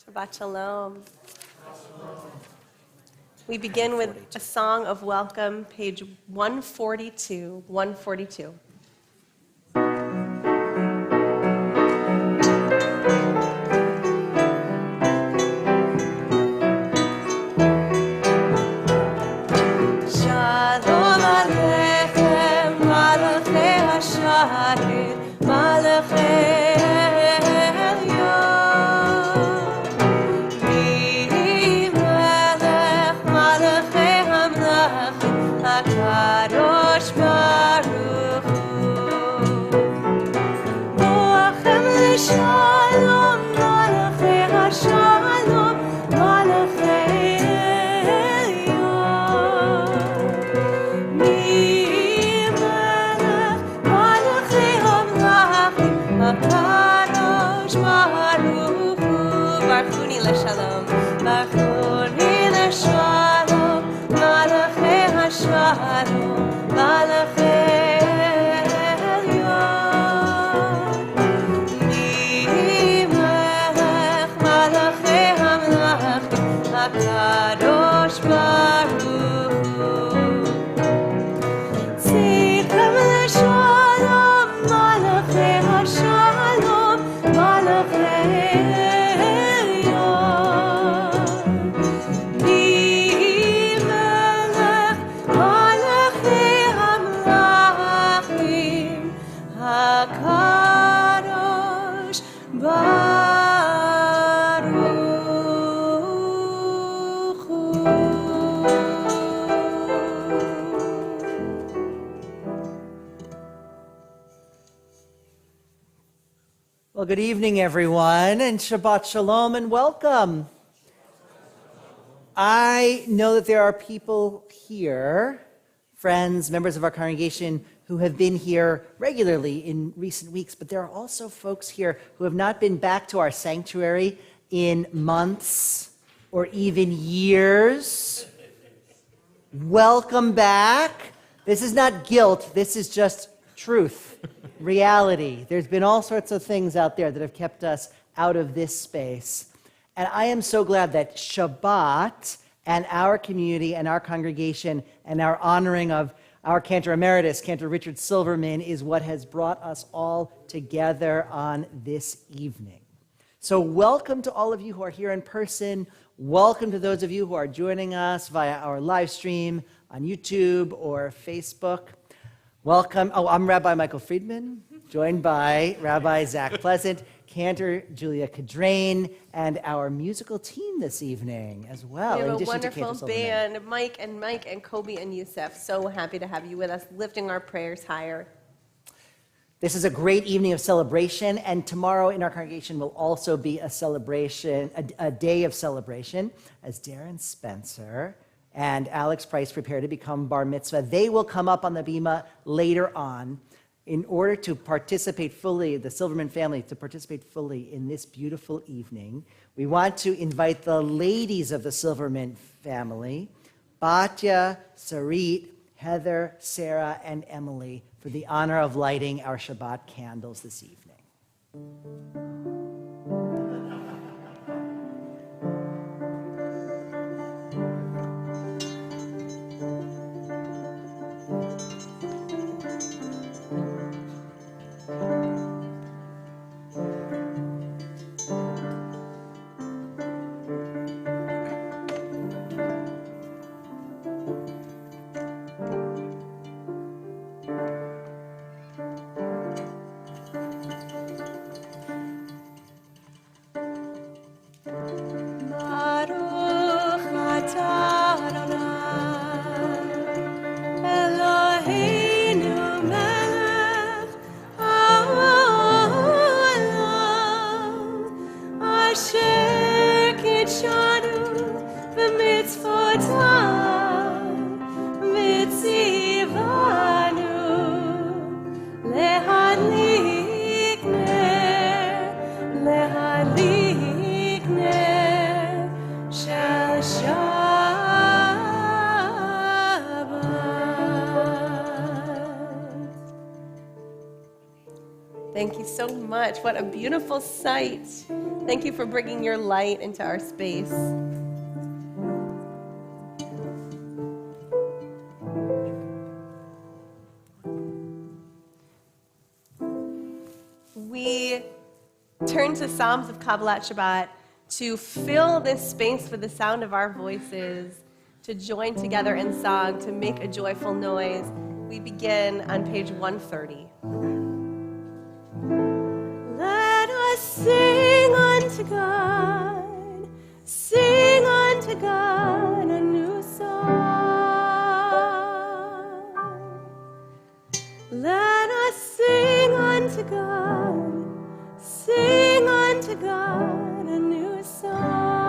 Shabbat Shalom. We begin with a song of welcome, page 142. 142. Shalom Aleichem, Malachei Hasharet, Malachei Kaddish Baruch Hu. Boachem l'shalom, malachei hashalom, malachei elyon. Mimelech malachei hamlachim, HaKadosh Baruch Hu. Barchuni l'shalom, barchuni l'shalom, malachei hashalom, malachei elyon. Mimelech malachei hamlachim, HaKadosh Baruch Hu. Tzidkem l'shalom, malachei hashalom, malachei Kaddish Baruch Hu. Well, good evening, everyone, and Shabbat Shalom and welcome. I know that there are people here, friends, members of our congregation, who have been here regularly in recent weeks, but there are also folks here who have not been back to our sanctuary in months or even years. Welcome back. This is not guilt, this is just truth, reality. There's been all sorts of things out there that have kept us out of this space. And I am so glad that Shabbat and our community and our congregation and our honoring of our Cantor Emeritus, Cantor Richard Silverman, is what has brought us all together on this evening. So welcome to all of you who are here in person. Welcome to those of you who are joining us via our live stream on YouTube or Facebook. Welcome. Oh, I'm Rabbi Michael Friedman, joined by Rabbi Zach Pleasant, Cantor Julia Cadrain, and our musical team this evening as well. We have in a addition to wonderful band, Mike and Kobe and Youssef. So happy to have you with us, lifting our prayers higher. This is a great evening of celebration, and tomorrow in our congregation will also be a celebration, a day of celebration, as Darren Spencer and Alex Price prepare to become bar mitzvah. They will come up on the bima later on in order to participate fully, the Silverman family, to participate fully in this beautiful evening. We want to invite the ladies of the Silverman family, Batya, Sarit, Heather, Sarah, and Emily, for the honor of lighting our Shabbat candles this evening. Thank you so much. What a beautiful sight. Thank you for bringing your light into our space. We turn to Psalms of Kabbalat Shabbat to fill this space with the sound of our voices, to join together in song, to make a joyful noise. We begin on page 130. Let us sing unto God, sing unto God a new song. Let us sing unto God, sing unto God a new song.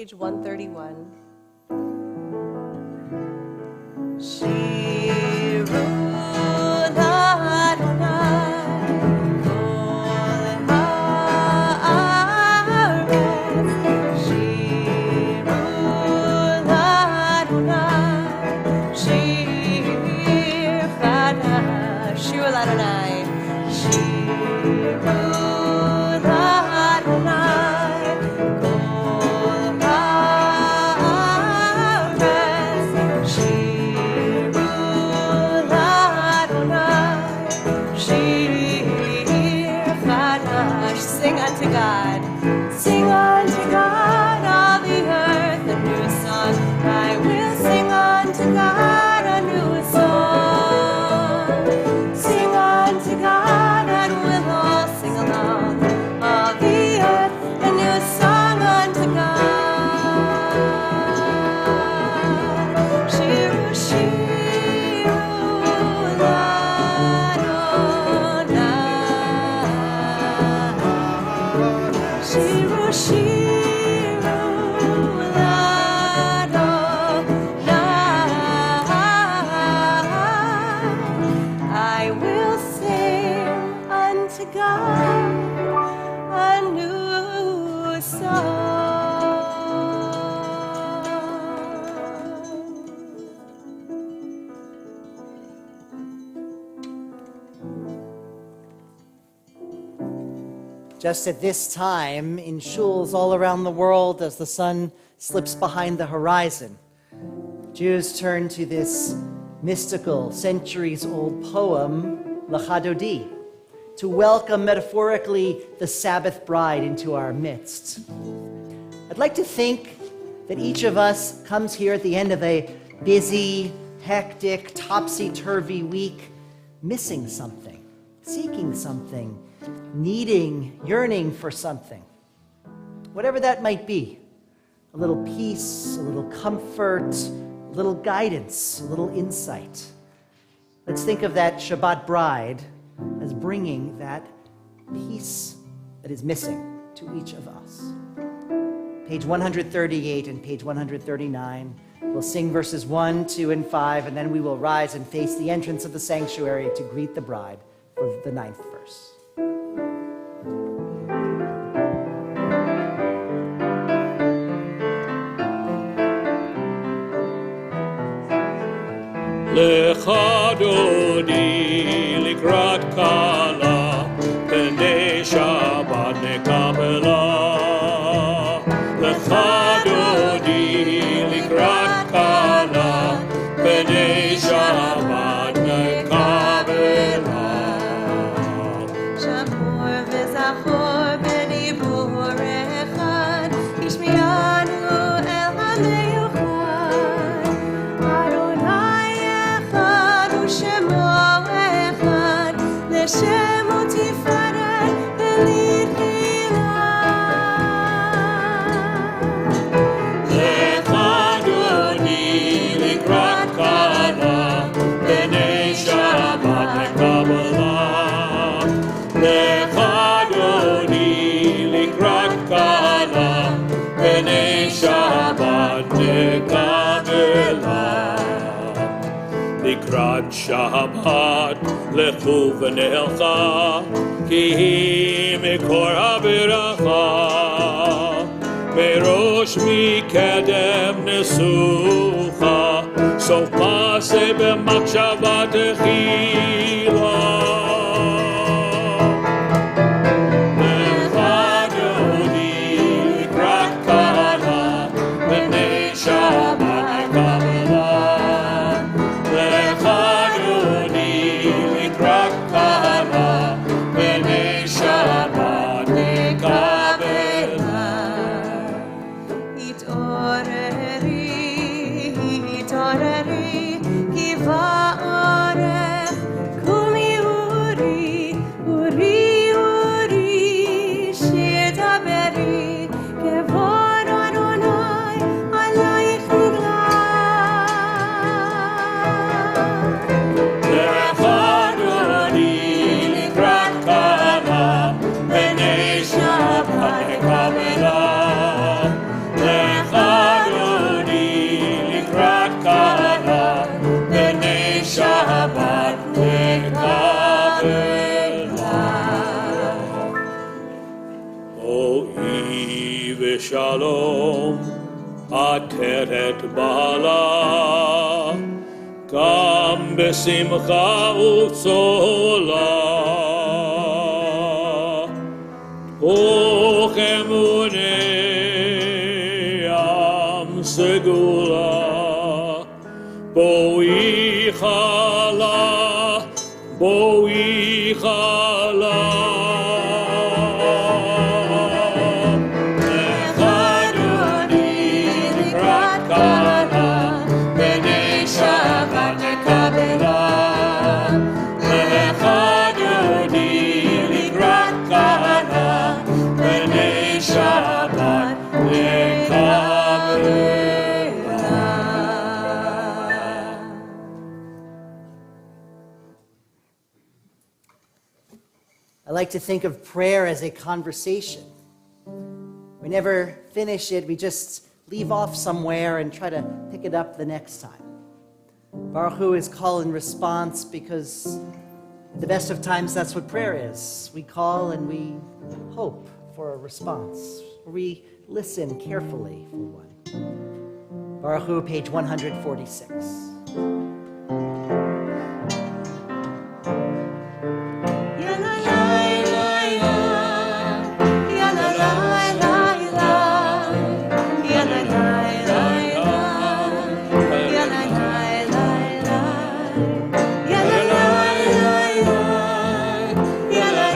Page 131. Just at this time, in shuls all around the world, as the sun slips behind the horizon, Jews turn to this mystical, centuries-old poem, L'Chadodi. to welcome metaphorically the Sabbath bride into our midst. I'd like to think that each of us comes here at the end of a busy, hectic, topsy-turvy week, missing something, seeking something, needing, yearning for something. Whatever that might be, a little peace, a little comfort, a little guidance, a little insight. Let's think of that Shabbat bride as bringing that peace that is missing to each of us. Page 138 and page 139. We'll sing verses 1, 2, and 5, and then we will rise and face the entrance of the sanctuary to greet the bride for the 9th verse. Lecha dodi likrat kala pnei Shabbat nekabela. Lecha dodi likrat kala pnei Shabbat nekabela. Shamor v'zachor b'dibur echad, ishmianu el hameyuchad. Adonai echad u'shemo echad, l'shemo tifaret v'litchila. Lecha dodi likrat kala pnei Shabbat nekabela. Lecha dodi likrat kala pnei Shabbat nekabela. Likrat Shabbat lechu v'nelcha ki hi mikor haberacha merosh mikedem nesucha sof maseh b'machshava techila. Shalom, ateret bala, gam besimcha utzola, uchemunei am segula, boi chala. I like to think of prayer as a conversation. We never finish it, we just leave off somewhere and try to pick it up the next time. Baruch Hu is call and response because at the best of times that's what prayer is. We call and we hope for a response. We listen carefully for one. Baruch Hu, page 146. Yeah.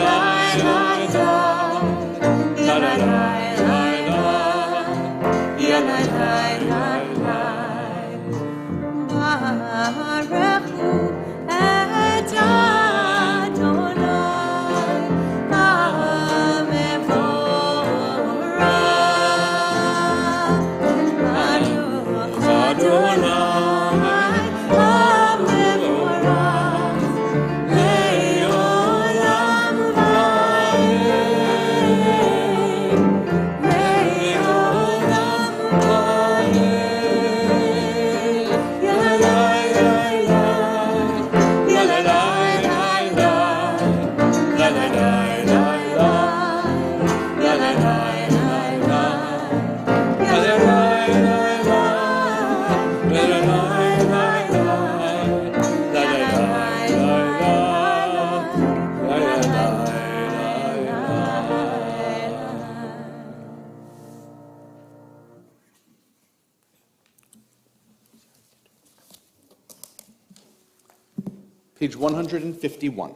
Page 151.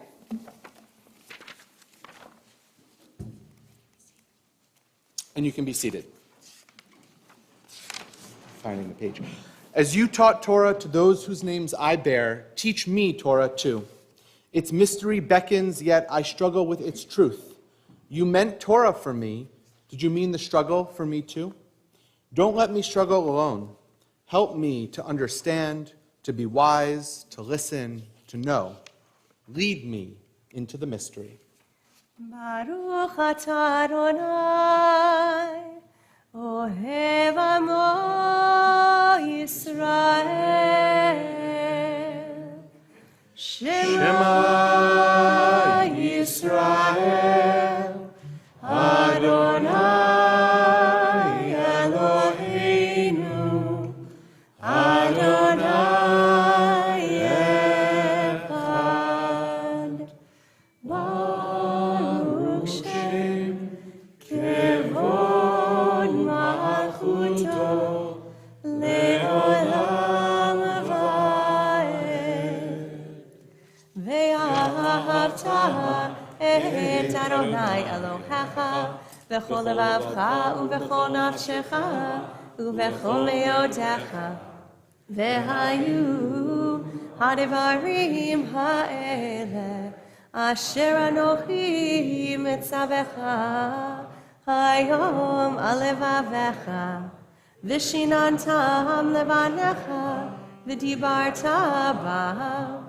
And you can be seated. Finding the page. As you taught Torah to those whose names I bear, teach me Torah too. Its mystery beckons, yet I struggle with its truth. You meant Torah for me. Did you mean the struggle for me too? Don't let me struggle alone. Help me to understand, to be wise, to listen, to know. Lead me into the mystery. Baruch atah Adonai, ohev amo Yisrael. Shema Yisrael, Adonai Eloheinu, Adonai Echad. Baruch Shem Kevod Malchuto Le'olam Va'ed. Ve'ahavta et Adonai Elohecha v'chol levavcha u'v'chol nafshecha u'v'chol me'odecha. Ve'hayu ha'devarim ha'ele asher anochi mitzavecha hayom alevavecha v'shinantam levanecha v'dibarta b'am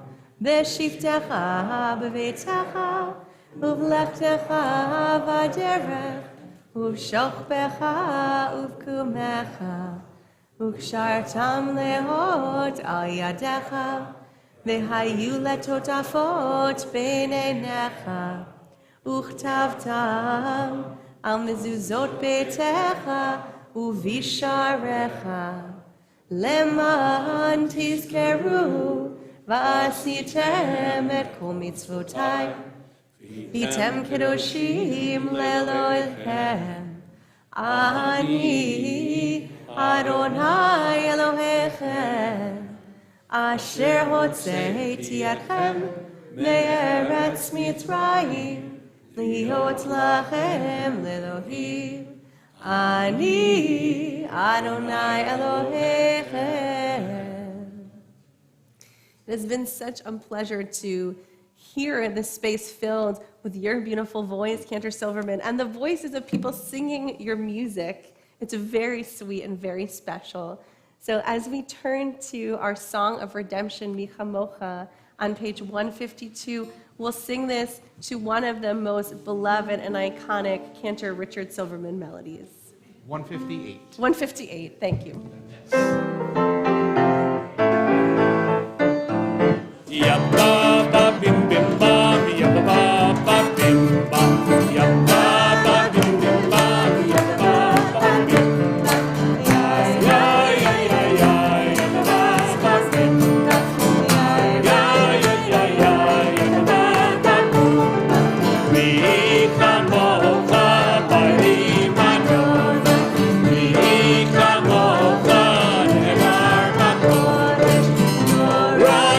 v'shiftecha b'veitecha uv'lechtecha v'derech uv'shochbecha uv'kumecha וקשרתם להות על ידיך, והיו לטוטפות בין עיניך, וכתבתם על מזוזות ביתך ובשעריך, למען תזכרו ועשיתם את כל מצוותיי, והייתם קדושים לאלוהיכם. אני Adonai Elohechem, asher hotzeiti etchem me'eretz Mitzrayim, liot lachem le'Elohim. Ani Adonai Elohechem. It has been such a pleasure to hear this space filled with your beautiful voice, Cantor Silverman, and the voices of people singing your music. It's very sweet and very special. So as we turn to our Song of Redemption, Mi Chamocha, on page 152, we'll sing this to one of the most beloved and iconic Cantor Richard Silverman melodies. 158. 158, thank you. Yabba ba bim bim bam, yabba ba ba bim bam, yabba ba bim bim bam, yabba ba bim bam, ya ya ya ya, yabba ba bim bam, ya ya ya ya, yabba ba bim bam. Mi chamocha b'imanu, mi chamocha ne'emar b'kodesh, Torah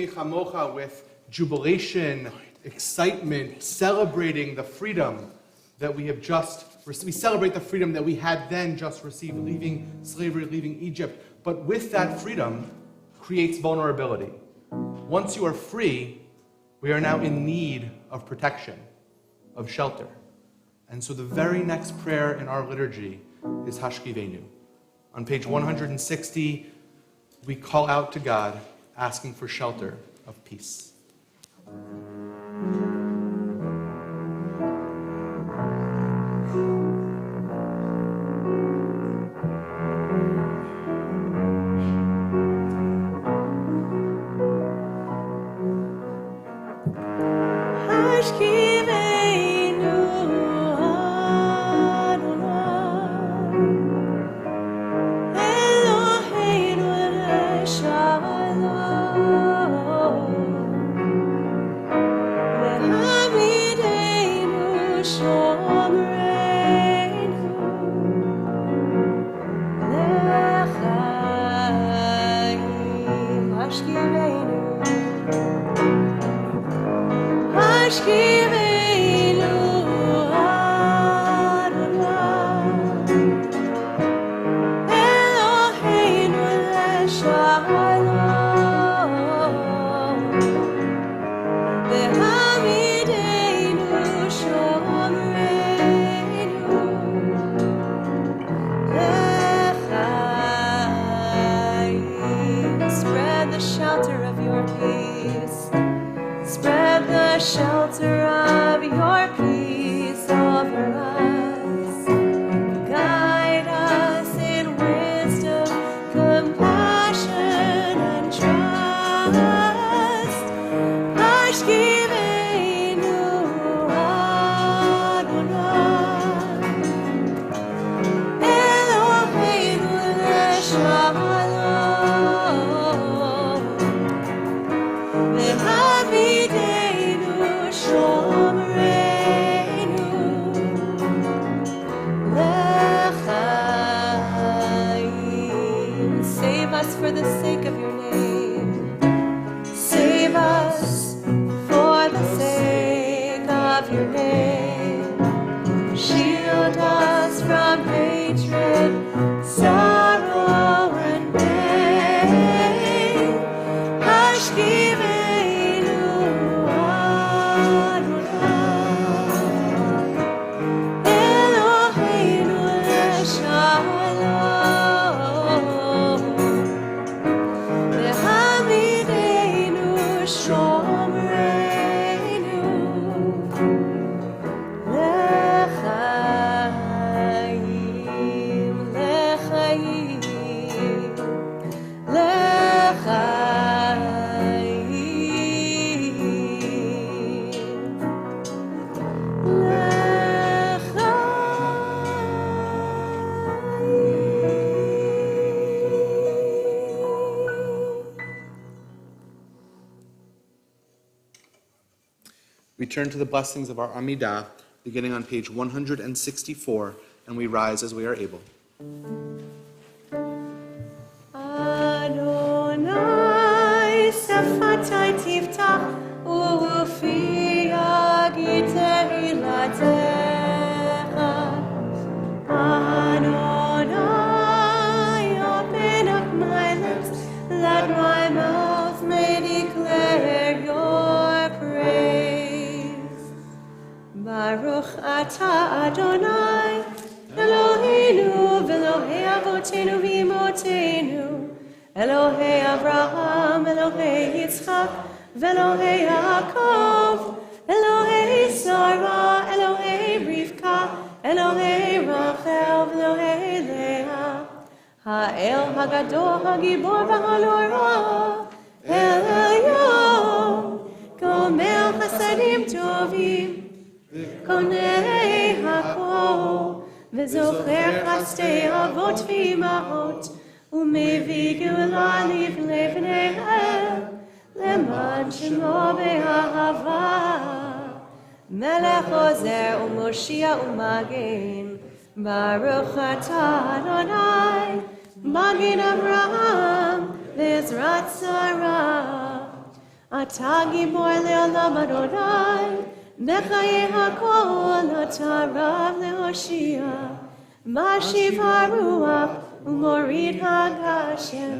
chamocha with jubilation, excitement, celebrating the freedom that we have just received. We celebrate the freedom that we had then just received, leaving slavery, leaving Egypt. But with that freedom creates vulnerability. Once you are free, we are now in need of protection, of shelter. And so the very next prayer in our liturgy is Hashkivenu. On page 160, we call out to God, asking for shelter of peace. We turn to the blessings of our Amidah, beginning on page 164, and we rise as we are able. Adonai sefatai tiftach ufi agitei latecha. Adonai, open up my lips, let my mouth may declare your praise. Baruch atah Adonai, Eloheinu v'Elohei avotenu v'imotenu, Elohei Avraham, Elohei Yitzchak, v'Elohei Yaakov, Elohei Sarah, Elohei Rivka, Elohei Rachel, v'Elohei Leah, Ha'el Hagadol, Hagibor v'Hanora, El Elyon, Gomer Chasadim Tovim, Konei Hakol, וזוכר חסדי אבות ואימהות, ומביא גאולה לבניהם, למען שמו באהבה. מלך עוזר ומושיע ומגן, ברוך אתה אדוני, מגן אברהם ועזרת שרה. אתה גיבור לעולם אדוני, מחיי הכל אתה רב להושיע, משיב הרוח ומוריד הגשם,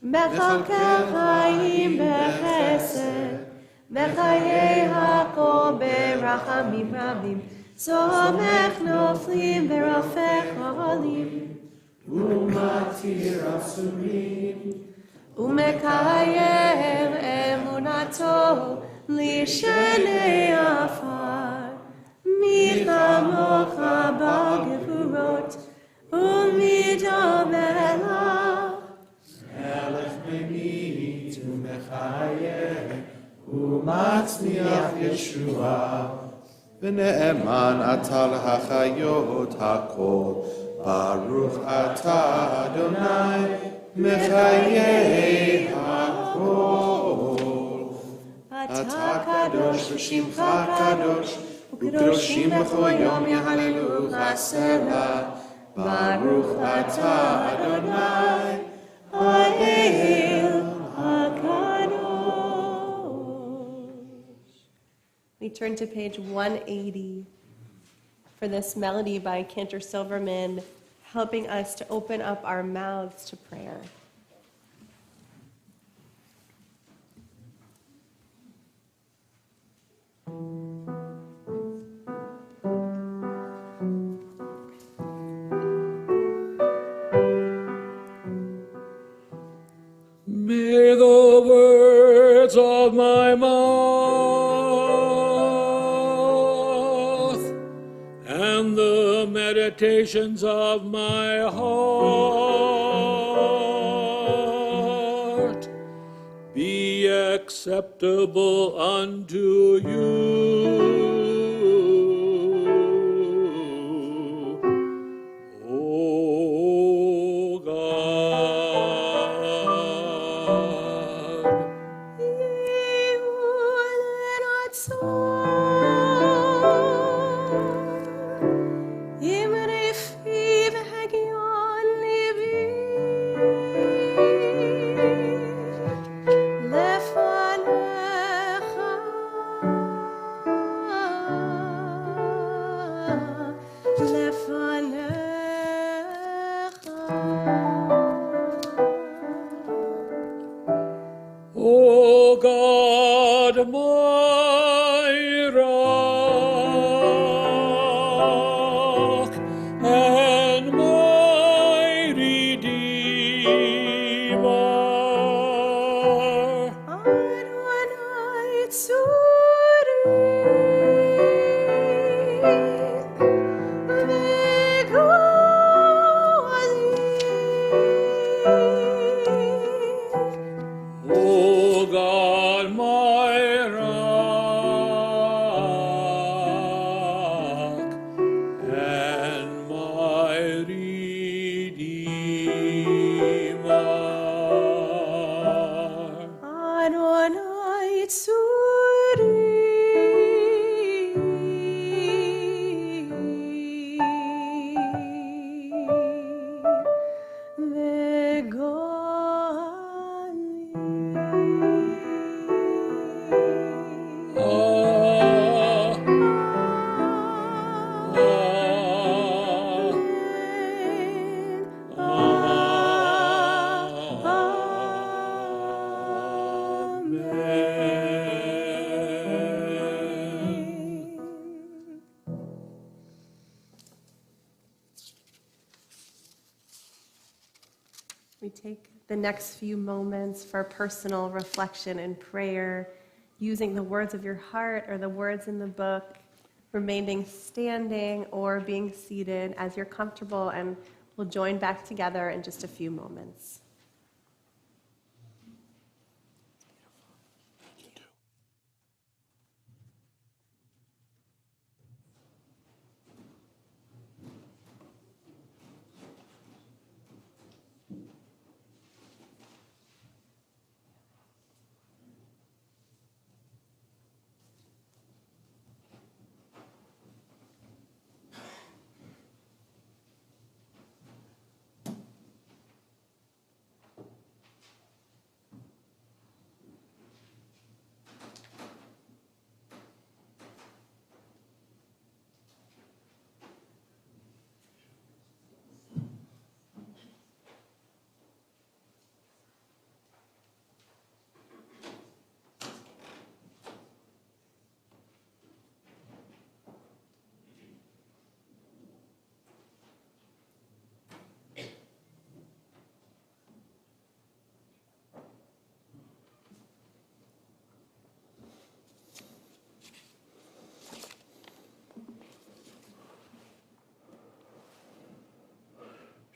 מכלכל חיים בחסד, מחיי הכל ברחמים רבים, סומך נופלים ורופא חולים, ומתיר אסורים, ומקיים אמונתו לשני עפר, מי כמוך בגבורות ומדומה לך. מלך ממית ומחיה ומצמיח ישועה, ונאמן אתה להחיות הכל, ברוך אתה אדוני מחיי הכל. אתה קדוש ושמך קדוש, וקדושים בכל יום יהללוך סלה. ברוך אתה אדוני האל הקדוש. We turn to page 180 for this melody by Cantor Silverman, helping us to open up our mouths to prayer. may the words of my mouth and the meditations of my heart be acceptable unto you, O God. O God, my rock and my redeemer, O God, my rock and my redeemer. Adonai We take the next few moments for personal reflection and prayer, using the words of your heart or the words in the book, remaining standing or being seated as you're comfortable, and we'll join back together in just a few moments.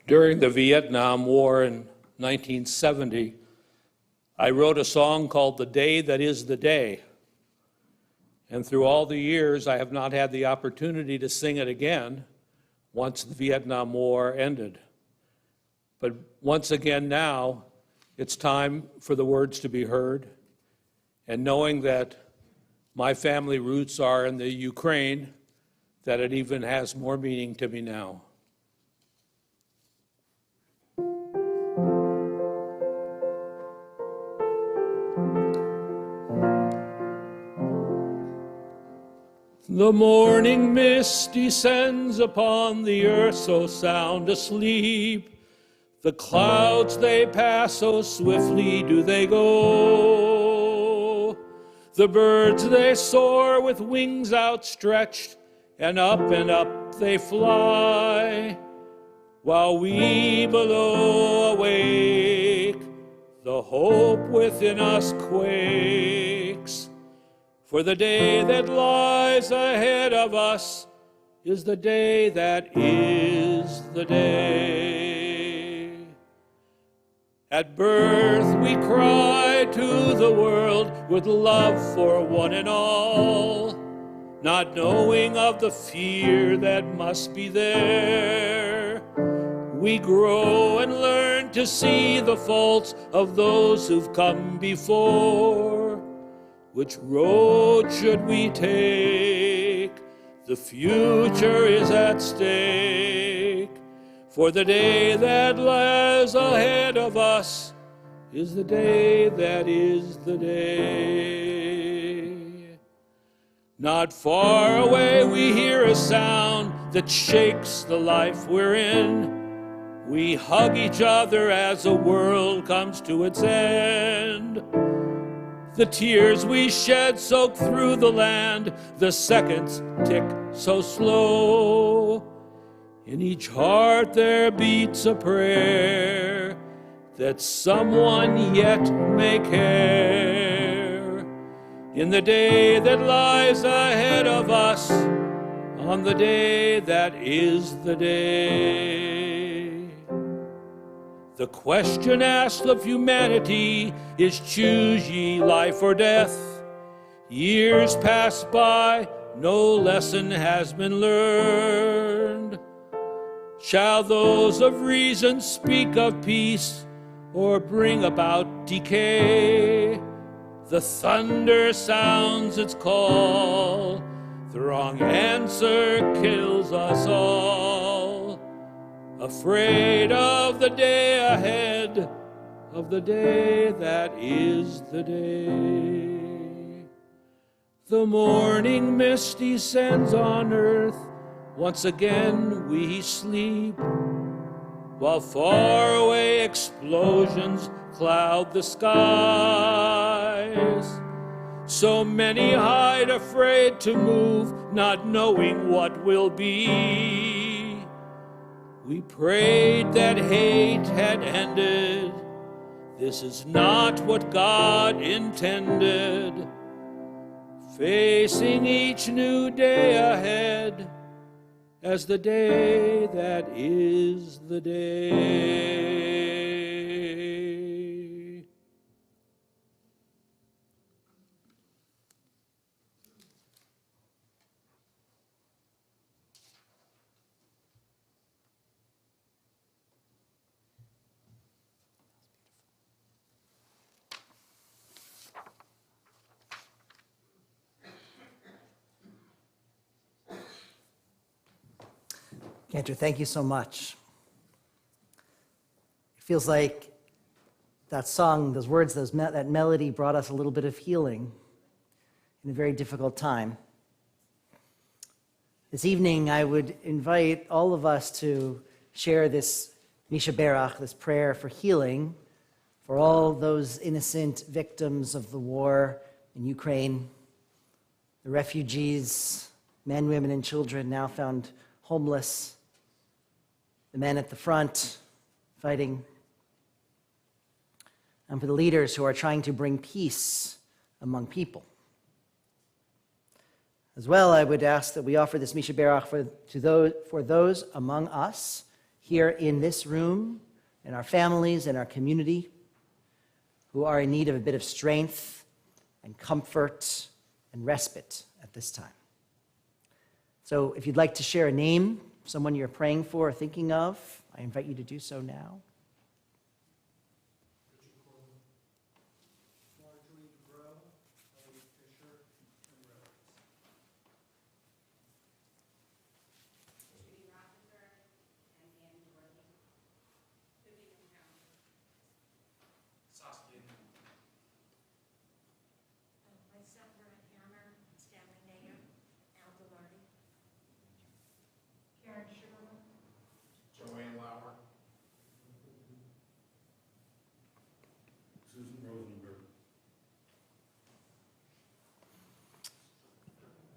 During the Vietnam War in 1970, I wrote a song called "The Day That Is the Day." And through all the years, I have not had the opportunity to sing it again once the Vietnam War ended. But once again now, it's time for the words to be heard. And knowing that my family roots are in the Ukraine, that it even has more meaning to me now. The morning mist descends upon the earth so sound asleep. The clouds they pass so swiftly do they go. The birds they soar with wings outstretched, and up they fly. While we below awake, the hope within us quakes. For the day that lies ahead of us is the day that is the day. At birth we cry to the world with love for one and all, not knowing of the fear that must be there. We grow and learn to see the faults of those who've come before. Which road should we take? The future is at stake. For the day that lies ahead of us is the day that is the day. Not far away we hear a sound that shakes the life we're in. We hug each other as the world comes to its end. The tears we shed soak through the land, the seconds tick so slow. In each heart there beats a prayer that someone yet may care. In the day that lies ahead of us, on the day that is the day. The question asked of humanity is, choose ye life or death? Years pass by, no lesson has been learned. Shall those of reason speak of peace or bring about decay? The thunder sounds its call, the wrong answer kills us all. Afraid of the day ahead, of the day that is the day. The morning mist descends on earth, once again we sleep, while far away explosions cloud the skies. So many hide afraid to move, not knowing what will be. We prayed that hate had ended. This is not what God intended. Facing each new day ahead as the day that is the day. Cantor, thank you so much. It feels like that song, those words, that melody brought us a little bit of healing in a very difficult time. This evening, I would invite all of us to share this Misha Berach, this prayer for healing for all those innocent victims of the war in Ukraine, the refugees, men, women, and children now found homeless, the men at the front fighting, and for the leaders who are trying to bring peace among people. As well, I would ask that we offer this Misha Berach for those among us here in this room, in our families, in our community, who are in need of a bit of strength and comfort and respite at this time. So if you'd like to share a name, someone you're praying for or thinking of, I invite you to do so now.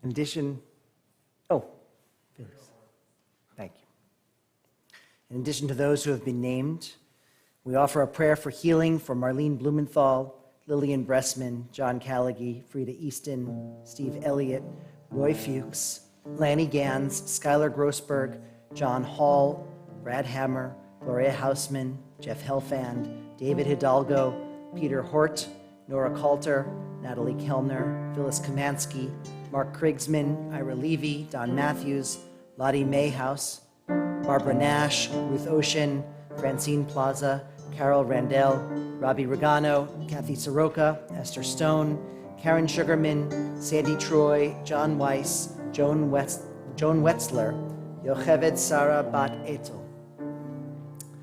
In addition, thank you. In addition to those who have been named, we offer a prayer for healing for Marlene Blumenthal, Lillian Bressman, John Callaghy, Frida Easton, Steve Elliott, Roy Fuchs, Lanny Gans, Skylar Grossberg, John Hall, Brad Hammer, Gloria Hausman, Jeff Helfand, David Hidalgo, Peter Hort, Nora Coulter, Natalie Kellner, Phyllis Kamansky, Mark Krigsman, Ira Levy, Don Matthews, Lottie Mayhouse, Barbara Nash, Ruth Ocean, Francine Plaza, Carol Randell, Robbie Regano, Kathy Soroka, Esther Stone, Karen Sugarman, Sandy Troy, John Weiss, Joan Wetzler, Yocheved Sarah Bat Etel.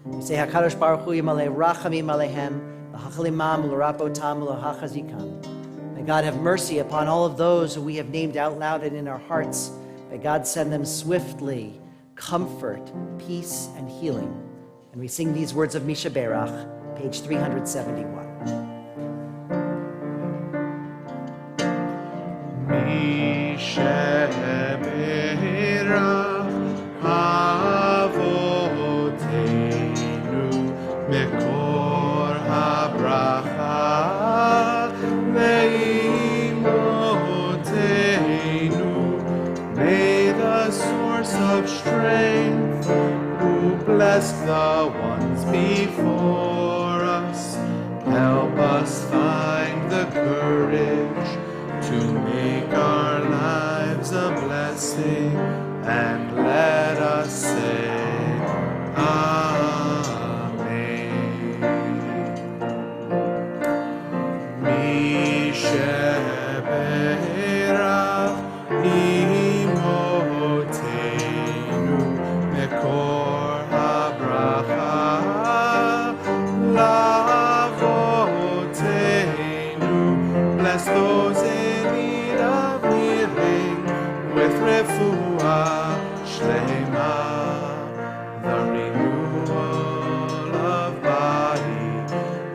We say HaKadosh Baruch Hu Yimaleh Rachamim Alehem, L'Hachalimam L'Rapotam L'Hachazikam. May God have mercy upon all of those who we have named out loud and in our hearts. May God send them swiftly comfort, peace, and healing. And we sing these words of Misha Berach, page 371. Misha Berach Avoteinu Mekor HaBracha May the source of strength, who bless the ones before us, help us find the courage to make our lives a blessing, and let us say, Amen. Misha Berach Imotenu Mekor HaBracha Lavotenu. Bless those in need of healing with refuah shlema, the renewal of body,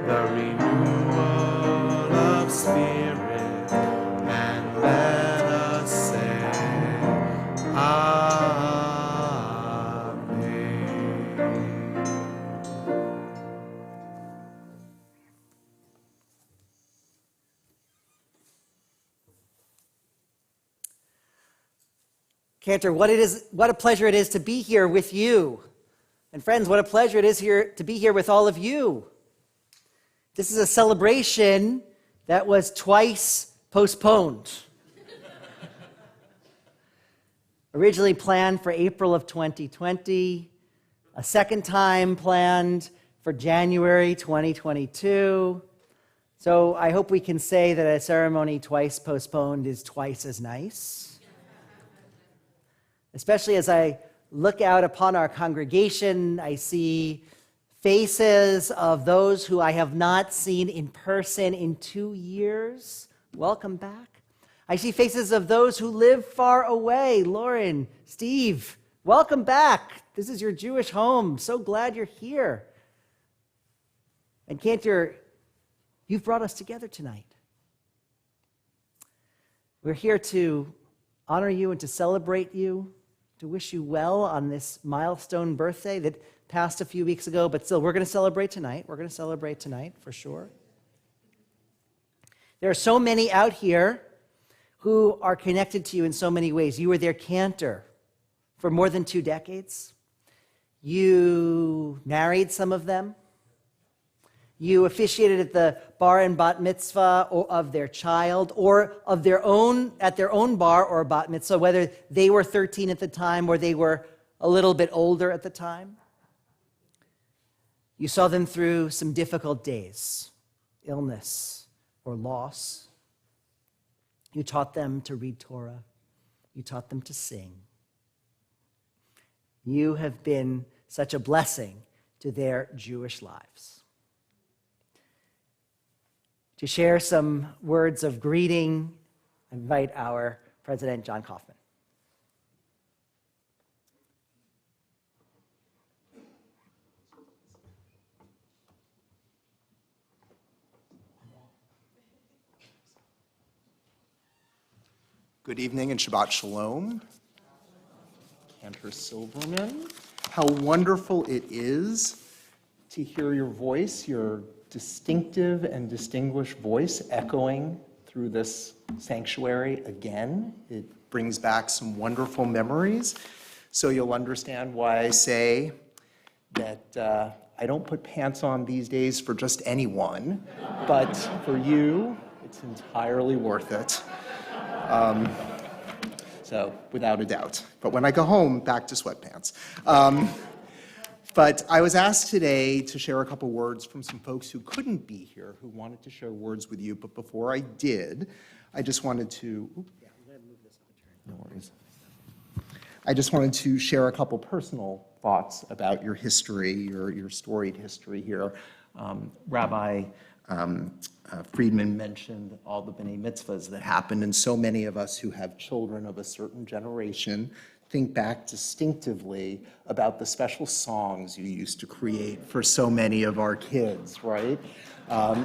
the renewal of spirit, and let us say, Amen. Cantor, what a pleasure it is to be here with you. And friends, what a pleasure it is to be here with all of you. This is a celebration that was twice postponed. Originally planned for April of 2020, a second time planned for January 2022. So I hope we can say that a ceremony twice postponed is twice as nice. Especially as I look out upon our congregation, I see faces of those who I have not seen in person in 2 years. Welcome back. I see faces of those who live far away. Lauren, Steve, welcome back. This is your Jewish home. So glad you're here. And Cantor, you've brought us together tonight. We're here to honor you and to celebrate you, to wish you well on this milestone birthday that passed a few weeks ago, but still, we're going to celebrate tonight. We're going to celebrate tonight, for sure. There are so many out here who are connected to you in so many ways. You were their cantor for more than 2 decades. You married some of them. You officiated at the bar and bat mitzvah of their child, or of their own, at their own bar or bat mitzvah, whether they were 13 at the time or they were a little bit older at the time. You saw them through some difficult days, illness or loss. You taught them to read Torah. You taught them to sing. You have been such a blessing to their Jewish lives. To share some words of greeting, I invite our President, John Kaufman. Good evening and Shabbat Shalom. Cantor Silverman. How wonderful it is to hear your voice, your distinctive and distinguished voice echoing through this sanctuary again. It brings back some wonderful memories. So you'll understand why I say that I don't put pants on these days for just anyone, but for you, it's entirely worth it. So without a doubt. But when I go home, back to sweatpants. But I was asked today to share a couple words from some folks who couldn't be here, who wanted to share words with you. But before I did, I just wanted to, no worries. I just wanted to share a couple personal thoughts about your history, your storied history here. Rabbi Friedman mentioned all the B'nai Mitzvahs that happened, and so many of us who have children of a certain generation think back distinctively about the special songs you used to create for so many of our kids, right?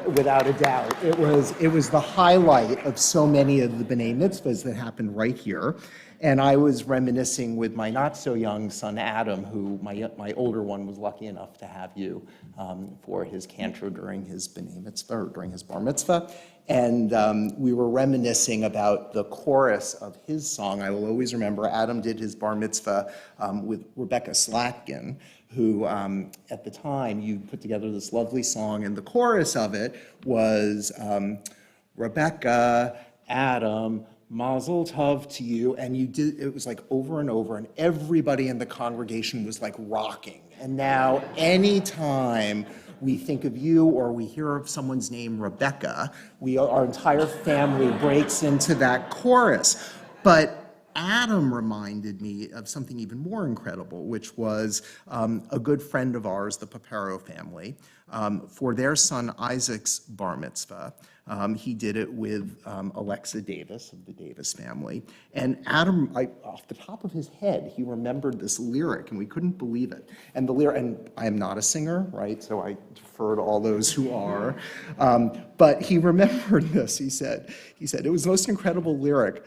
Without a doubt, it was the highlight of so many of the B'nai Mitzvahs that happened right here. And I was reminiscing with my not-so-young son, Adam, who my older one was lucky enough to have you for his cantor during his B'nai Mitzvah, or during his bar mitzvah. And we were reminiscing about the chorus of his song. I will always remember Adam did his bar mitzvah with Rebecca Slatkin, who at the time you put together this lovely song, and the chorus of it was Rebecca, Adam, Mazel Tov to you, and you did, it was like over and over, and everybody in the congregation was like rocking. And now anytime we think of you or we hear of someone's name, Rebecca, our entire family breaks into that chorus. But Adam reminded me of something even more incredible, which was a good friend of ours, the Paparo family, for their son Isaac's bar mitzvah. He did it with Alexa Davis of the Davis family. And Adam, off the top of his head, he remembered this lyric, and we couldn't believe it. And the lyric, and I am not a singer, right? So I defer to all those who are. But he remembered this. He said, it was the most incredible lyric.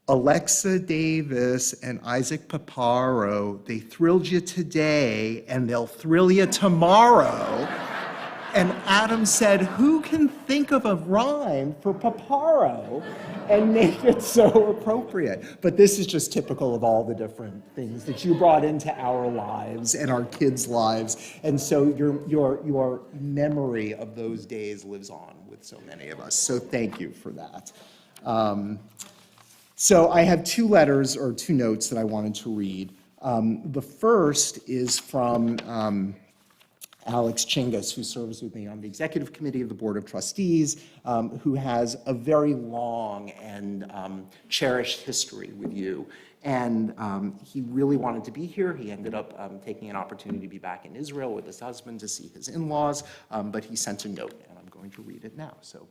Alexa Davis and Isaac Paparo, they thrilled you today, and they'll thrill you tomorrow. And Adam said, who can think of a rhyme for Paparo and make it so appropriate? But this is just typical of all the different things that you brought into our lives and our kids' lives. And so your memory of those days lives on with so many of us. So thank you for that. So I have two letters or two notes that I wanted to read. The first is from Alex Chingas, who serves with me on the executive committee of the Board of Trustees, who has a very long and cherished history with you. And he really wanted to be here. He ended up taking an opportunity to be back in Israel with his husband to see his in-laws, but he sent a note, and I'm going to read it now. So,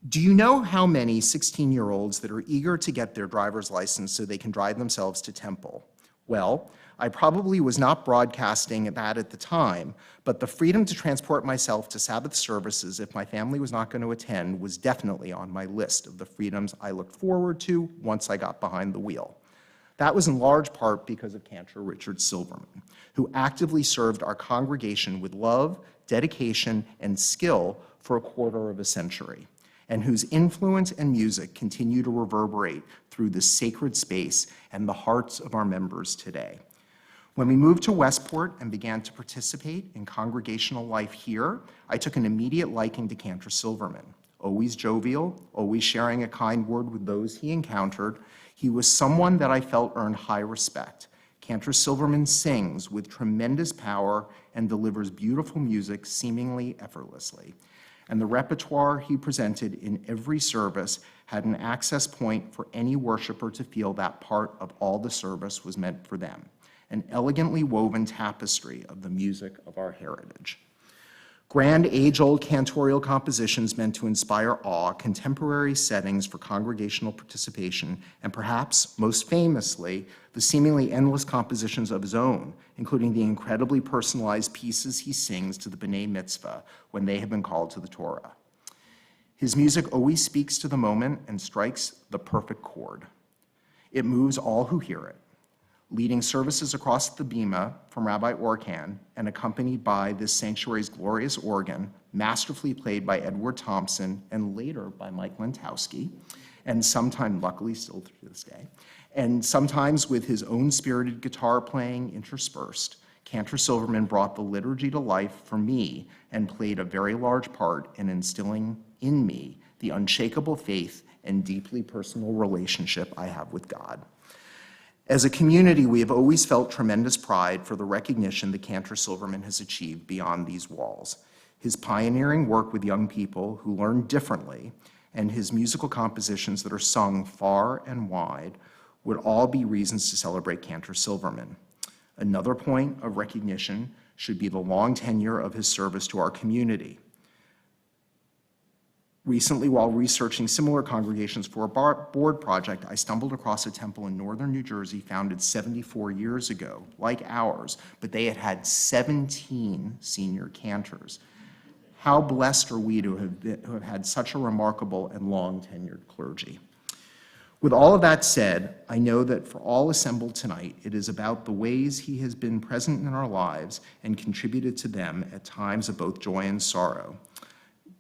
do you know how many 16-year-olds that are eager to get their driver's license so they can drive themselves to temple? Well, I probably was not broadcasting that at the time, but the freedom to transport myself to Sabbath services if my family was not going to attend was definitely on my list of the freedoms I looked forward to once I got behind the wheel. That was in large part because of Cantor Richard Silverman, who actively served our congregation with love, dedication, and skill for a quarter of a century, and whose influence and music continue to reverberate through this sacred space and the hearts of our members today. When we moved to Westport and began to participate in congregational life here, I took an immediate liking to Cantor Silverman. Always jovial, always sharing a kind word with those he encountered, he was someone that I felt earned high respect. Cantor Silverman sings with tremendous power and delivers beautiful music seemingly effortlessly. And the repertoire he presented in every service had an access point for any worshiper to feel that part of all the service was meant for them, an elegantly woven tapestry of the music of our heritage. Grand, age-old cantorial compositions meant to inspire awe, contemporary settings for congregational participation, and perhaps, most famously, the seemingly endless compositions of his own, including the incredibly personalized pieces he sings to the B'nai Mitzvah when they have been called to the Torah. His music always speaks to the moment and strikes the perfect chord. It moves all who hear it. Leading services across the Bima from Rabbi Orkan and accompanied by this sanctuary's glorious organ, masterfully played by Edward Thompson and later by Mike Lentowski, and sometimes, luckily still to this day, and sometimes with his own spirited guitar playing interspersed, Cantor Silverman brought the liturgy to life for me and played a very large part in instilling in me the unshakable faith and deeply personal relationship I have with God. As a community, we have always felt tremendous pride for the recognition that Cantor Silverman has achieved beyond these walls. His pioneering work with young people who learn differently and his musical compositions that are sung far and wide would all be reasons to celebrate Cantor Silverman. Another point of recognition should be the long tenure of his service to our community. Recently, while researching similar congregations for a board project, I stumbled across a temple in northern New Jersey founded 74 years ago, like ours, but they had had 17 senior cantors. How blessed are we to have had such a remarkable and long-tenured clergy? With all of that said, I know that for all assembled tonight, it is about the ways he has been present in our lives and contributed to them at times of both joy and sorrow.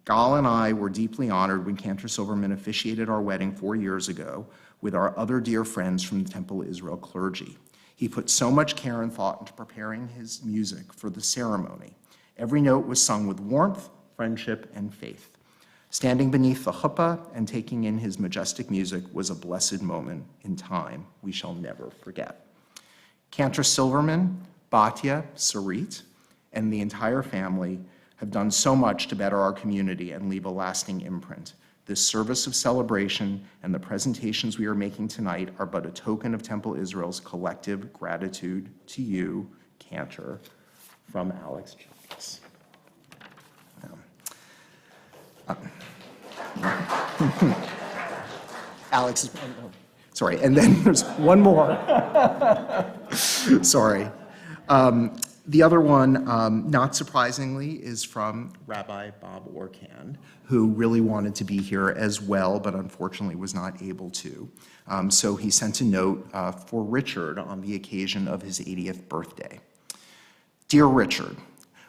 Gal and I were deeply honored when Cantor Silverman officiated our wedding 4 years ago with our other dear friends from the Temple Israel clergy. He put so much care and thought into preparing his music for the ceremony. Every note was sung with warmth, friendship, and faith. Standing beneath the chuppah and taking in his majestic music was a blessed moment in time we shall never forget. Cantor Silverman, Batya, Sarit, and the entire family have done so much to better our community and leave a lasting imprint. This service of celebration and the presentations we are making tonight are but a token of Temple Israel's collective gratitude to you, Cantor, from Alex Jones. Alex is, sorry, and then there's one more. Sorry. The other one, not surprisingly, is from Rabbi Bob Orkan, who really wanted to be here as well, but unfortunately was not able to. So he sent a note for Richard on the occasion of his 80th birthday. Dear Richard,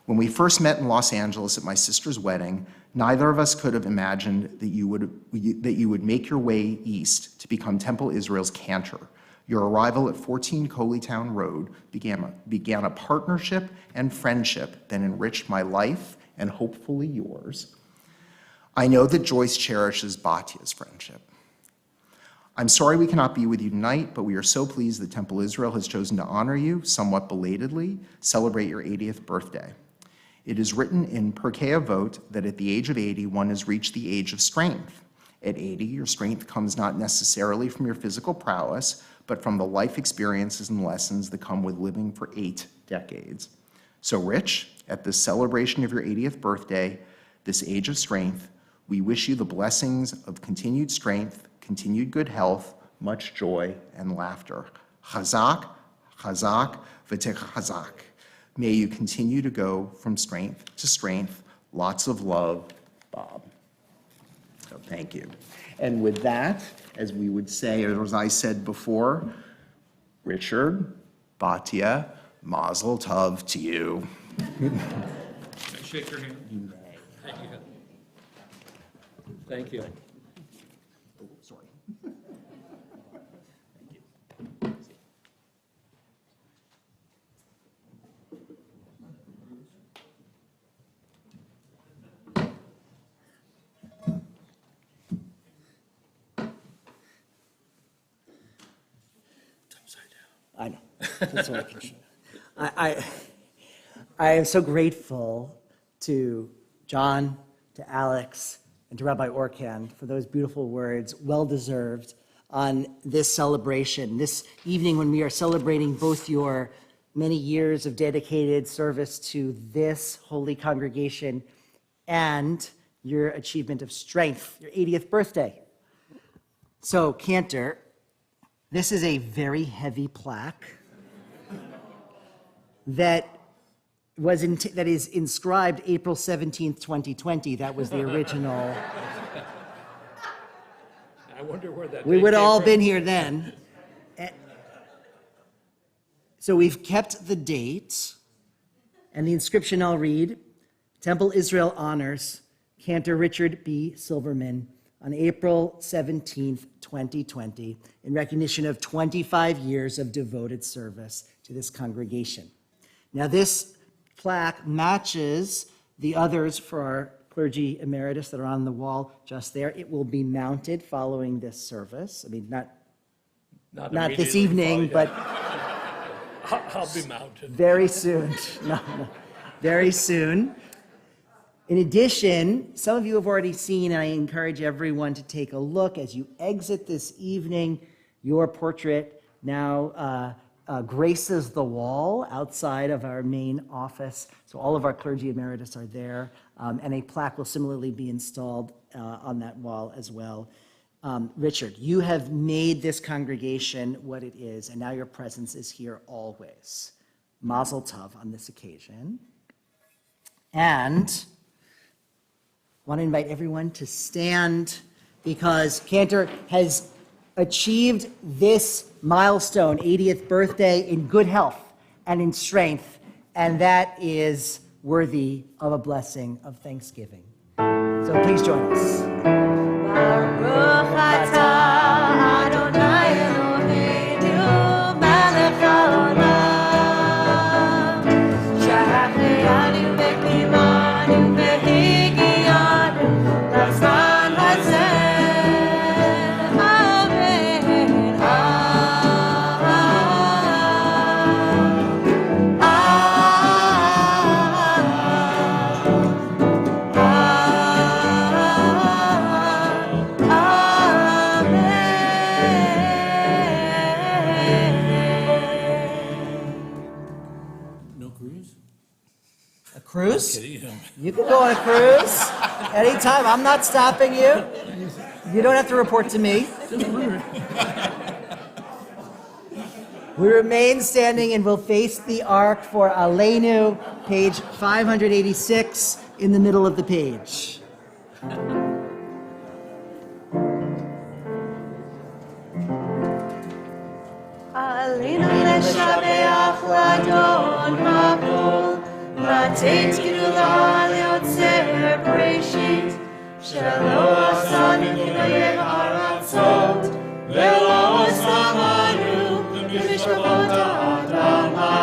when we first met in Los Angeles at my sister's wedding, neither of us could have imagined that you would make your way east to become Temple Israel's cantor. Your arrival at 14 Coleytown Road began a partnership and friendship that enriched my life and hopefully yours. I know that Joyce cherishes Batya's friendship. I'm sorry we cannot be with you tonight, but we are so pleased that Temple Israel has chosen to honor you, somewhat belatedly, celebrate your 80th birthday. It is written in Pirkei Avot that at the age of 80, one has reached the age of strength. At 80, your strength comes not necessarily from your physical prowess, but from the life experiences and lessons that come with living for 8 decades. So, Rich, at this celebration of your 80th birthday, this age of strength, we wish you the blessings of continued strength, continued good health, much joy, and laughter. Chazak, chazak, v'tech chazak. May you continue to go from strength to strength. Lots of love, Bob. So thank you. And with that, as we would say, or as I said before, Richard, Batya, Mazel Tov to you. Shake your hand. You may. Thank you. Oh, sorry. I know. That's what I can show. I am so grateful to John, to Alex, and to Rabbi Orkan for those beautiful words, well-deserved, on this celebration, this evening when we are celebrating both your many years of dedicated service to this holy congregation and your achievement of strength, your 80th birthday. So, Cantor, this is a very heavy plaque that is inscribed April 17th, 2020. That was the original. I wonder where that We date would have came all from. been here then. So we've kept the date, and the inscription I'll read: Temple Israel honors Cantor Richard B. Silverman on April 17th, 2020, in recognition of 25 years of devoted service to this congregation. Now, this plaque matches the others for our clergy emeritus that are on the wall just there. It will be mounted following this service. I mean, not this immediately evening, following, but I'll be mounted. very soon. No, very soon. In addition, some of you have already seen, and I encourage everyone to take a look as you exit this evening, your portrait now graces the wall outside of our main office. So all of our clergy emeritus are there, and a plaque will similarly be installed on that wall as well. Richard, you have made this congregation what it is, and now your presence is here always. Mazel tov on this occasion. And I want to invite everyone to stand, because Cantor has achieved this milestone, 80th birthday, in good health and in strength, and that is worthy of a blessing of thanksgiving. So please join us. Baruch atah Adonai Eloheinu melech haolam, shehecheyanu v'kimanu v'higiyanu lazman hazeh. No cruise? A cruise? Kidding. You can go on a cruise anytime. I'm not stopping you. You don't have to report to me. We remain standing and will face the ark for Aleinu, page 586, in the middle of the page. Aleinu leshabeach ladon makol, latet gdula leotzer bereshit, shelo asanu k'noyeg haratzot, velo samanu b'mishpachot ha'adama,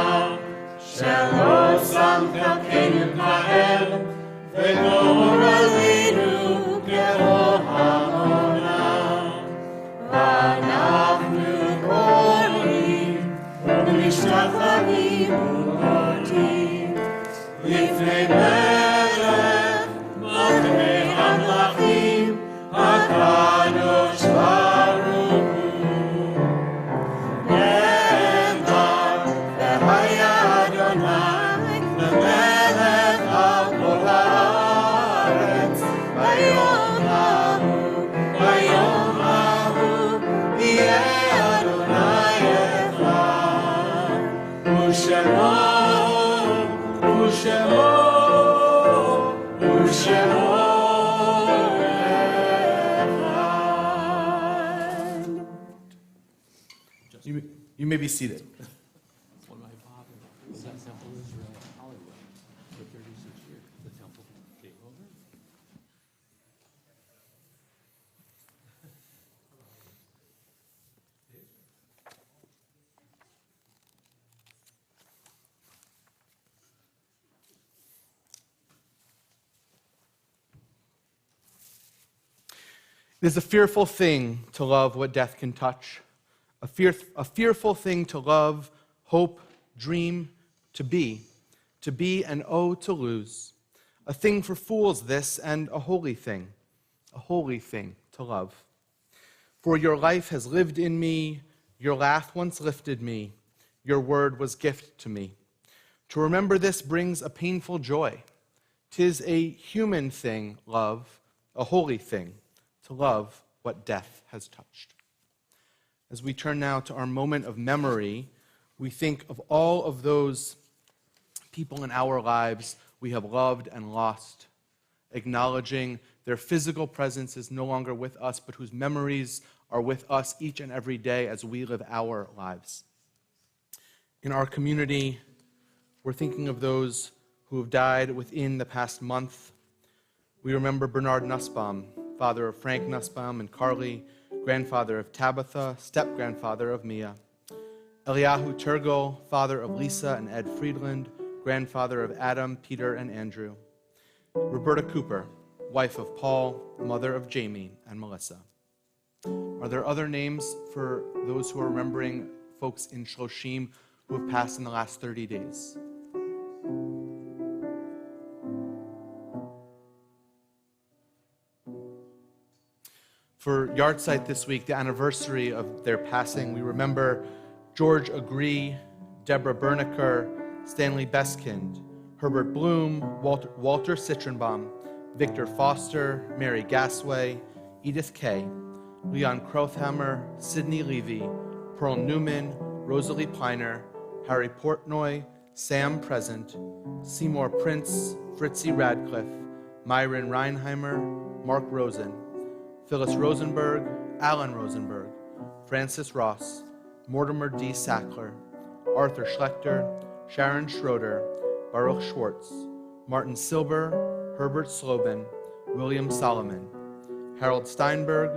shelo sam chalkeinu b'na'el, v'nor aleinu k'ro ha'ona, v'anachnu korim v'mishtachavim u'modim lifnei melech malchei hamlachim hakadosh baruch hu. Nehemar v'haya Adonai lemelech al kol haaretz bayom hahu bayom hahu yeh Adonai echad u'shemo u'shemo u'shemo echad. You may be seated. When my father was at Temple Israel Hollywood for 36 years, the temple came over. It is a fearful thing to love what death can touch, a fearful thing to love, hope, dream, to be and to lose. A thing for fools this, and a holy thing to love. For your life has lived in me, your laugh once lifted me, your word was gift to me. To remember this brings a painful joy. 'Tis a human thing, love, a holy thing, to love what death has touched. As we turn now to our moment of memory, we think of all of those people in our lives we have loved and lost, acknowledging their physical presence is no longer with us, but whose memories are with us each and every day as we live our lives. In our community, we're thinking of those who have died within the past month. We remember Bernard Nussbaum, father of Frank Nussbaum and Carly, grandfather of Tabitha, step-grandfather of Mia. Eliyahu Turgel, father of Lisa and Ed Friedland, grandfather of Adam, Peter, and Andrew. Roberta Cooper, wife of Paul, mother of Jamie and Melissa. Are there other names for those who are remembering folks in Shloshim who have passed in the last 30 days? For Yahrzeit this week, the anniversary of their passing, we remember George Agree, Deborah Berniker, Stanley Beskind, Herbert Bloom, Walter Citronbaum, Victor Foster, Mary Gasway, Edith Kay, Leon Krothammer, Sidney Levy, Pearl Newman, Rosalie Piner, Harry Portnoy, Sam Present, Seymour Prince, Fritzie Radcliffe, Myron Reinheimer, Mark Rosen, Phyllis Rosenberg, Alan Rosenberg, Francis Ross, Mortimer D. Sackler, Arthur Schlechter, Sharon Schroeder, Baruch Schwartz, Martin Silber, Herbert Slobin, William Solomon, Harold Steinberg,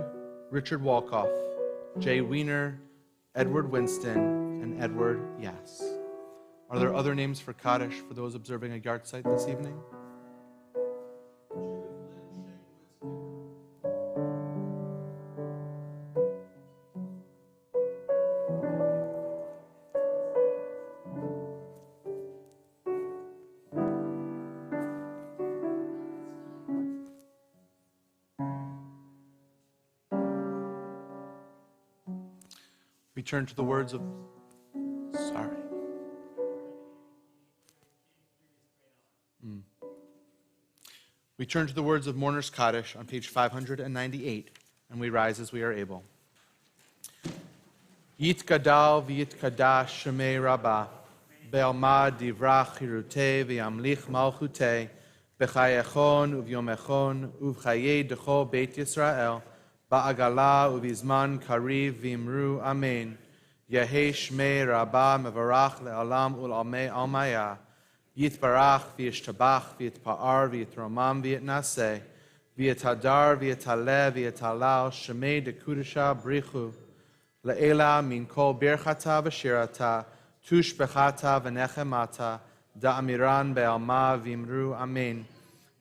Richard Walkoff, Jay Weiner, Edward Winston, and Edward Yass. Are there other names for Kaddish for those observing a Yahrzeit this evening? We turn to the words of, We turn to the words of Mourner's Kaddish on page 598, and we rise as we are able. Yitgadal v'yitkadash shemei rabbah, be'alma divrach chirutei v'yamlich malchutei, b'chayechon uvyomechon uv'chayei decho beit Yisrael, ba'agala uvizman kariv v'imru amen. Yehei shmei rabbah mevarach le'alam ul'amei almaya. Yitbarach v'yishtabach v'yitpa'ar v'yitromam v'yitnaseh v'yitadar v'yitaleh v'yitalal shemei dekudusha brichu le'ela min kol birchata v'shirata tushbechata v'nechemata da'amiran be'alma v'imru amen.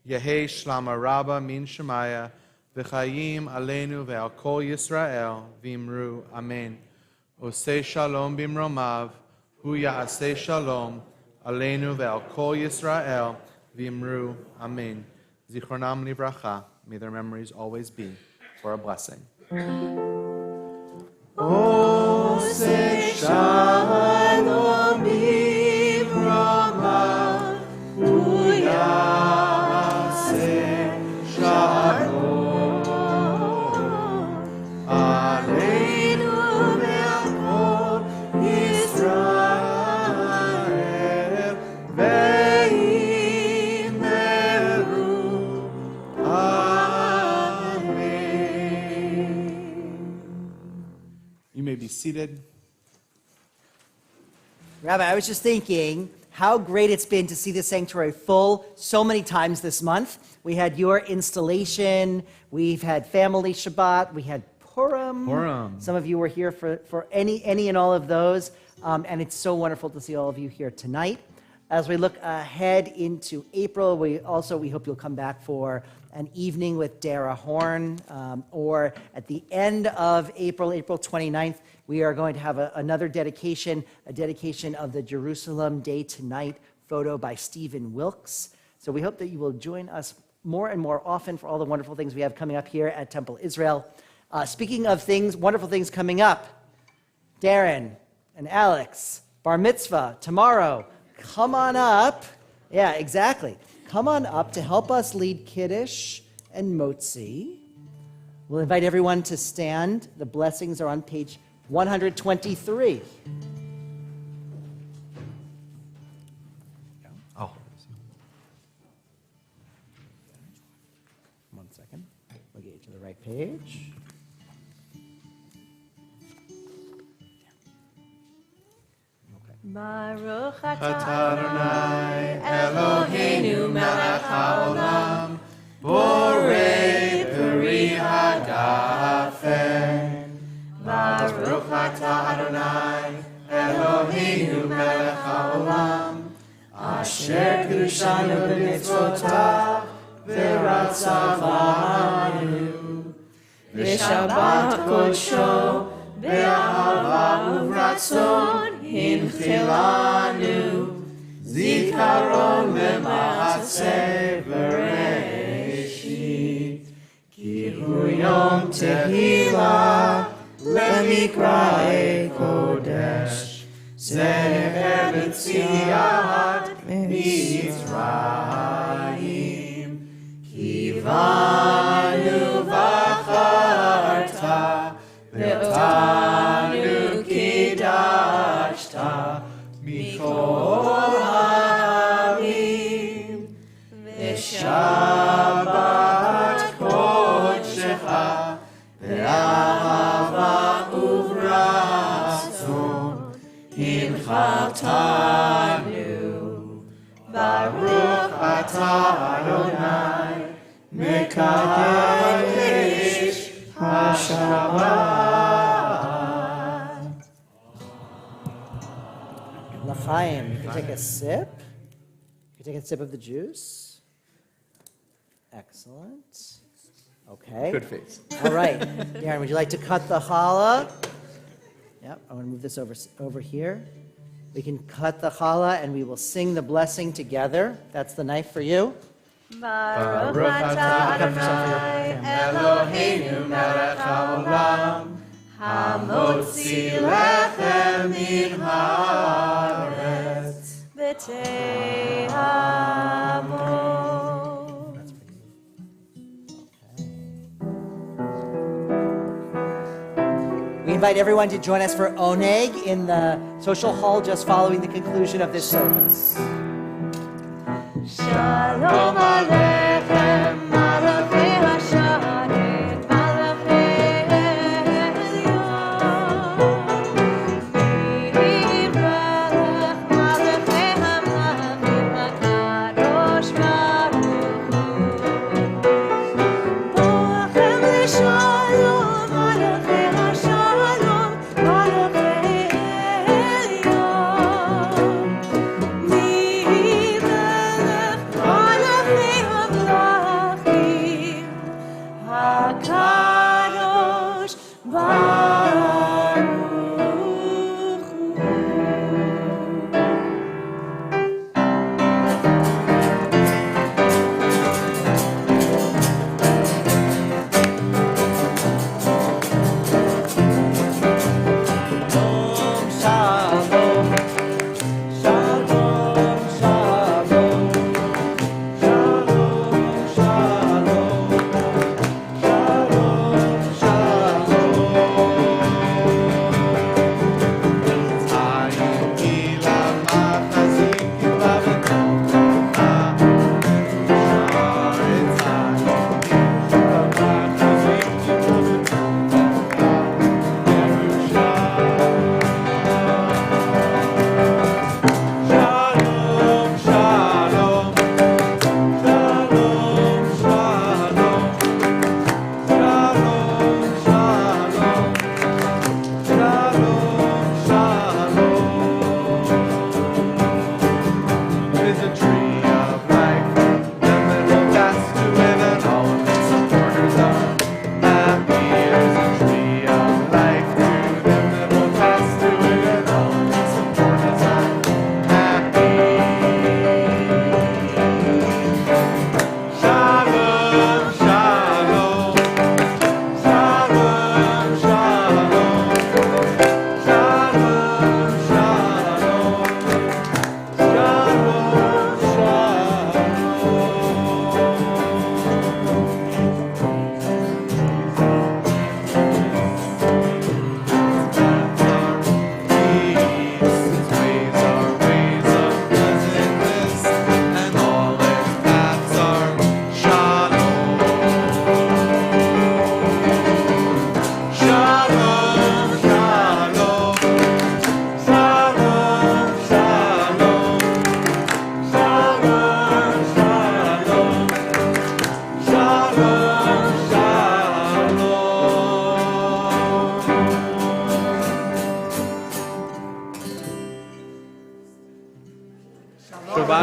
Yehei shlama rabba min shemaya v'chayim aleinu ve'al kol Yisrael v'imru amen. Osei shalom b'imromav hu ya'aseh shalom Aleinu ve'al kol Yisrael v'imru amen. Zichronam livracha. May their memories always be for a blessing. Oseh shalom b'imromav hu ya'aseh shalom Aleinu ve'al kol Yisrael be seated. Rabbi, I was just thinking how great it's been to see the sanctuary full so many times this month. We had your installation, we've had family Shabbat, we had Purim. Some of you were here for any and all of those, and it's so wonderful to see all of you here tonight. As we look ahead into April, we hope you'll come back for an evening with Dara Horn, or at the end of April, April 29th, we are going to have another dedication, a dedication of the Jerusalem Day to Night photo by Stephen Wilkes. So we hope that you will join us more and more often for all the wonderful things we have coming up here at Temple Israel. Speaking of things, wonderful things coming up, Darren and Alex, bar mitzvah tomorrow. Come on up. Yeah, exactly. Come on up to help us lead Kaddish and Motzi. We'll invite everyone to stand. The blessings are on page 123. Oh. 1 second. We'll get you to the right page. Baruch atah Adonai Eloheinu melech haolam borei peri hagafen. Baruch atah Adonai Eloheinu melech haolam asher kidushanu b'mitzvotav v'ratzavanu v'shabbat kodsho be'ahava uvratzon Hinchilanu Zikaron Lema'aseh Bereshit Ki hu Yom Tehillah Lemikra'e Kodesh Zeher B'tziat Mitzrayim Kivanu V'acharta Ve'otanu Kidashta Mikol Hamim V'Shabbat Kodshecha Ve'ahava Uvratzon Hinchatanu Baruch atah Adonai Mekadesh HaShabbat. L'chaim, you can take a sip. You can take a sip of the juice. Excellent. Okay. Good face. All right. Darren, would you like to cut the challah? Yep, I'm going to move this over here. We can cut the challah and we will sing the blessing together. That's the knife for you. Baruch atah Adonai Eloheinu melech haolam hamotzi lechem min haaretz b'tehamot. We invite everyone to join us for Oneg in the social hall just following the conclusion of this service. Shalom Aleichem, Malachei Hasharet, Malachei Elyon. Yivrach, Malachei Hamlavim, HaKadosh Baruch Hu. Boachem L'Shalom, Malachei Hashalom, Malachei Elyon. Malachei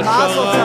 Shabbat Mazel Shalom.